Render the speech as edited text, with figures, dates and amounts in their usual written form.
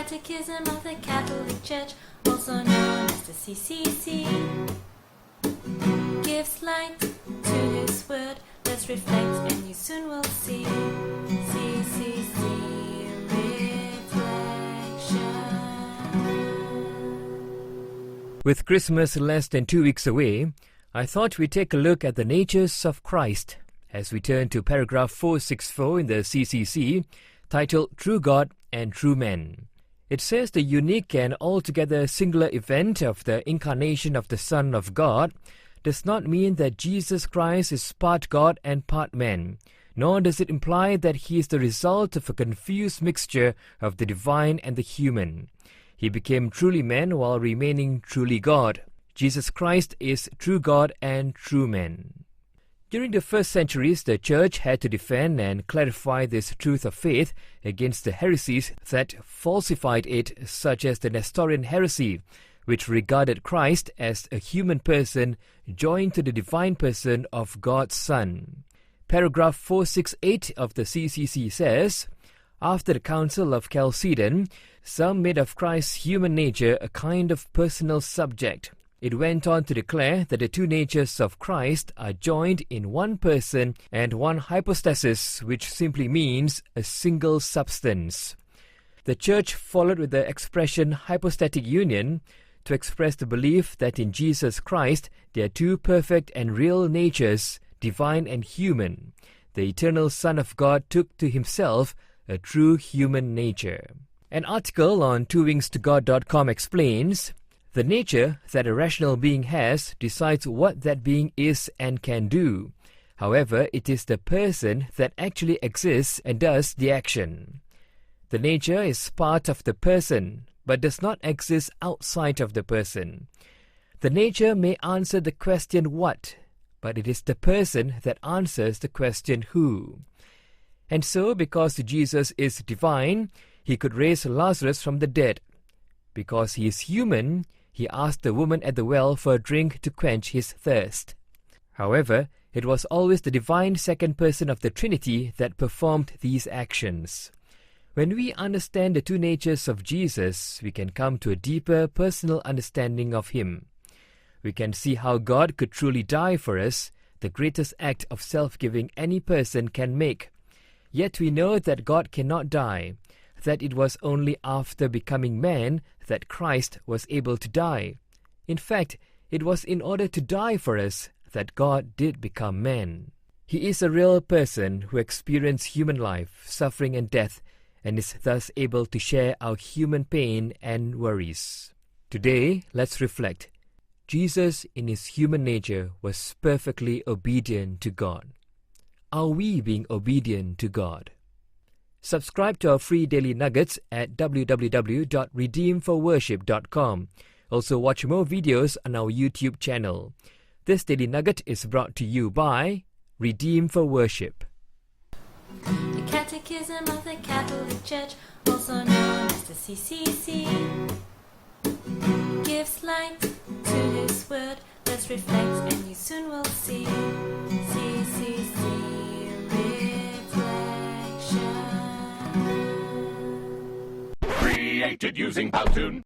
Catechism of the Catholic Church, also known as the CCC, gives light to His Word. Let's reflect and you soon will see. CCC Reflection. With Christmas less than 2 weeks away, I thought we'd take a look at the natures of Christ as we turn to paragraph 464 in the CCC, titled True God and True Man. It says the unique and altogether singular event of the incarnation of the Son of God does not mean that Jesus Christ is part God and part man, nor does it imply that he is the result of a confused mixture of the divine and the human. He became truly man while remaining truly God. Jesus Christ is true God and true man. During the first centuries, the Church had to defend and clarify this truth of faith against the heresies that falsified it, such as the Nestorian heresy, which regarded Christ as a human person joined to the divine person of God's Son. Paragraph 468 of the CCC says, after the Council of Chalcedon, some made of Christ's human nature a kind of personal subject. It went on to declare that the two natures of Christ are joined in one person and one hypostasis, which simply means a single substance. The Church followed with the expression hypostatic union to express the belief that in Jesus Christ there are two perfect and real natures, divine and human. The eternal Son of God took to himself a true human nature. An article on twowingstogod.com explains, the nature that a rational being has decides what that being is and can do. However, it is the person that actually exists and does the action. The nature is part of the person, but does not exist outside of the person. The nature may answer the question what, but it is the person that answers the question who. And so, because Jesus is divine, he could raise Lazarus from the dead. Because he is human, he asked the woman at the well for a drink to quench his thirst. However, it was always the divine second person of the Trinity that performed these actions. When we understand the two natures of Jesus, we can come to a deeper personal understanding of him. We can see how God could truly die for us, the greatest act of self-giving any person can make. Yet we know that God cannot die, that it was only after becoming man that Christ was able to die. In fact, it was in order to die for us that God did become man. He is a real person who experienced human life, suffering and death, and is thus able to share our human pain and worries. Today, let's reflect. Jesus, in his human nature, was perfectly obedient to God. Are we being obedient to God? Subscribe to our free daily nuggets at www.redeemforworship.com. Also watch more videos on our YouTube channel. This daily nugget is brought to you by Redeem for Worship. The Catechism of the Catholic Church, also known as the CCC, gives light to His Word. Let's reflect and you soon will see. CCC Reflection. Created using Powtoon.